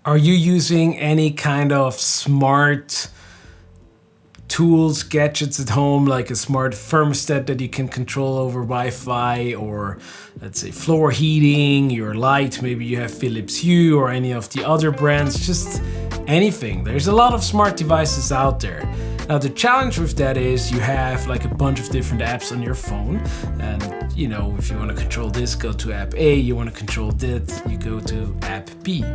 Are you using any kind of smart tools, gadgets at home, like a smart thermostat that you can control over Wi-Fi, or let's say floor heating, your light, maybe you have Philips Hue or any of the other brands, just anything. There's a lot of smart devices out there. Now the challenge with that is you have like a bunch of different apps on your phone, and you know, if you want to control this, go to app A, you want to control that, you go to app B.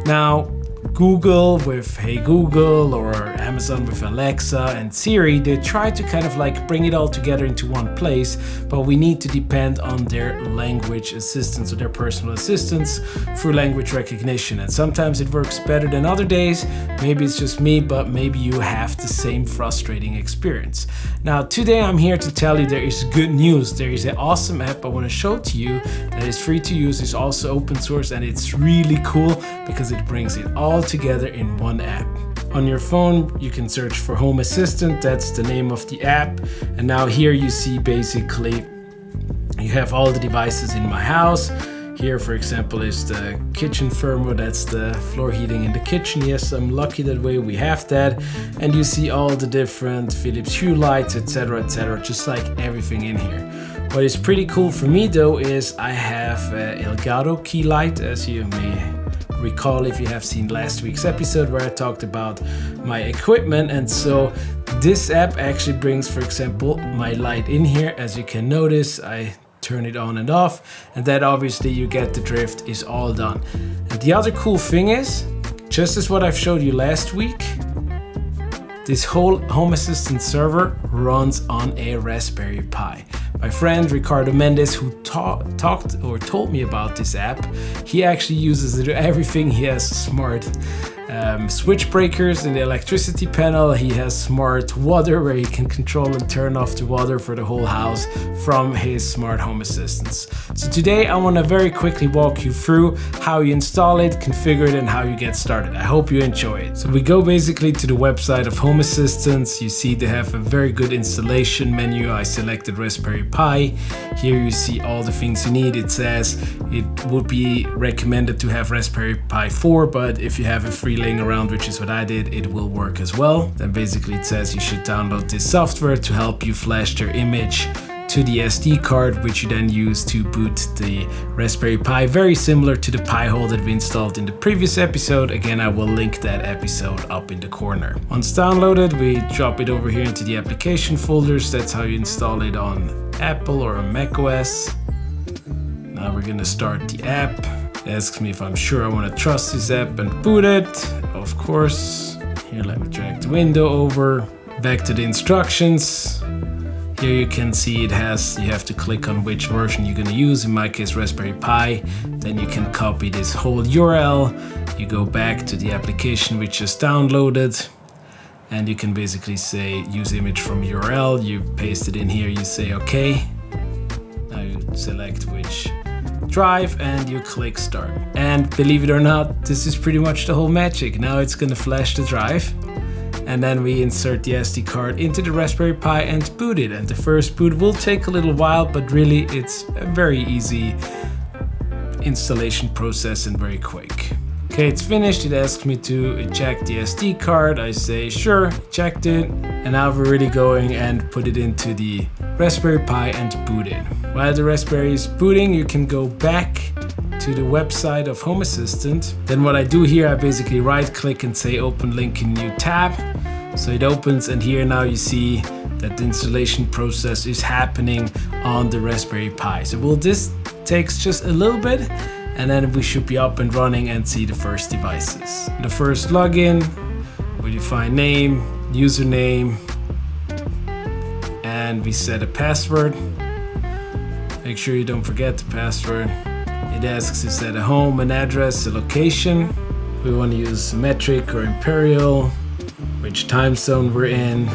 Now Google with Hey Google or Amazon with Alexa and Siri, they try to kind of like bring it all together into one place, but we need to depend on their language assistants or their personal assistants through language recognition. And sometimes it works better than other days. Maybe it's just me, but maybe you have the same frustrating experience. Now today I'm here to tell you there is good news. There is an awesome app I want to show to you that is free to use, it's also open source, and it's really cool because it brings it all together in one app. On your phone, you can search for Home Assistant, that's the name of the app. And now here you see basically, you have all the devices in my house. Here, for example, is the kitchen thermo, that's the floor heating in the kitchen. Yes, I'm lucky that way we have that. And you see all the different Philips Hue lights, etc., just like everything in here. What is pretty cool for me though is I have Elgato key light, as you may recall if you have seen last week's episode where I talked about my equipment. And so this app actually brings, for example, my light in here. As you can notice, I turn it on and off, and that obviously you get the drift is all done. And the other cool thing is, just as what I've showed you last week, this whole Home Assistant server runs on a Raspberry Pi. My friend Ricardo Mendes, who told me about this app, he actually uses it for everything. He has smart switch breakers in the electricity panel. He has smart water where he can control and turn off the water for the whole house from his smart home assistants. So today I want to very quickly walk you through how you install it, configure it, and how you get started. I hope you enjoy it. So we go basically to the website of Home Assistants. You see they have a very good installation menu. I selected Raspberry Pi. Here you see all the things you need. It says it would be recommended to have Raspberry Pi 4, but if you have a free laying around, which is what I did, it will work as well. Then basically it says you should download this software to help you flash your image to the SD card, which you then use to boot the Raspberry Pi, very similar to the Pi-hole that we installed in the previous episode. Again, I will link that episode up in the corner. Once downloaded, we drop it over here into the application folders. That's how you install it on Apple or on macOS. Now we're gonna start the app. It asks me if I'm sure I want to trust this app and boot it. Of course. Here, let me drag the window over. Back to the instructions. Here you can see it has, you have to click on which version you're going to use, in my case Raspberry Pi. Then you can copy this whole URL. You go back to the application we just downloaded, and you can basically say use image from URL. You paste it in here, you say OK. Now you select which drive and you click start. And believe it or not, this is pretty much the whole magic. Now it's going to flash the drive. And then we insert the SD card into the Raspberry Pi and boot it. And the first boot will take a little while, but really it's a very easy installation process and very quick. Okay, it's finished. It asks me to eject the SD card. I say sure, eject it. And now we're really going and put it into the Raspberry Pi and boot it. While the Raspberry is booting, you can go back to the website of Home Assistant. Then what I do here, I basically right click and say open link in new tab. So it opens, and here now you see that the installation process is happening on the Raspberry Pi. So this takes just a little bit, and then we should be up and running and see the first devices. The first login, we define name, username, and we set a password. Make sure you don't forget the password. It asks is that a home, an address, a location. We want to use metric or imperial, which time zone we're in.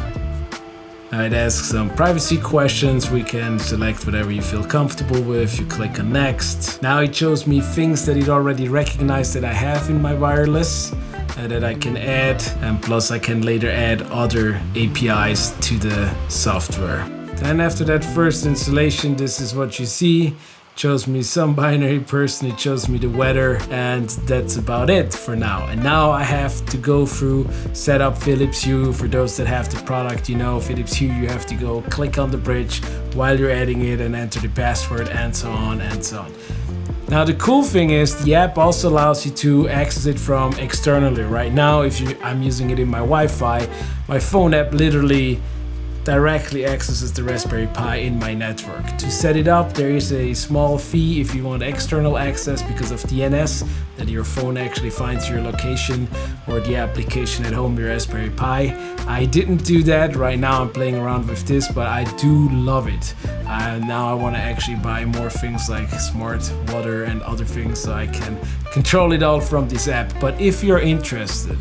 Now it asks some privacy questions. We can select whatever you feel comfortable with. You click on next. Now it shows me things that it already recognized that I have in my wireless that I can add, and plus I can later add other APIs to the software. Then after that first installation, this is what you see. chose me some binary person, it chose me the weather, and that's about it for now. And now I have to go through set up Philips Hue. For those that have the product, you know Philips Hue, you have to go click on the bridge while you're adding it and enter the password and so on and so on. Now the cool thing is the app also allows you to access it from externally. Right now, I'm using it in my Wi-Fi, my phone app literally directly accesses the Raspberry Pi in my network. To set it up, there is a small fee if you want external access because of DNS, that your phone actually finds your location or the application at home, your Raspberry Pi. I didn't do that. Right now I'm playing around with this, but I do love it. Now I want to actually buy more things like smart water and other things so I can control it all from this app. But if you're interested,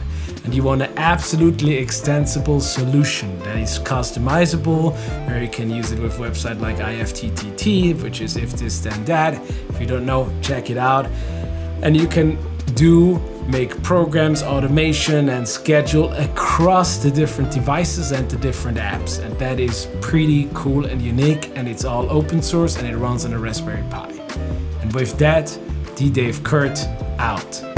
and you want an absolutely extensible solution that is customizable, where you can use it with website like IFTTT, which is if this then that. If you don't know, check it out. And you can make programs, automation, and schedule across the different devices and the different apps. And that is pretty cool and unique, and it's all open source and it runs on a Raspberry Pi. And with that, D. Dave Kurt out.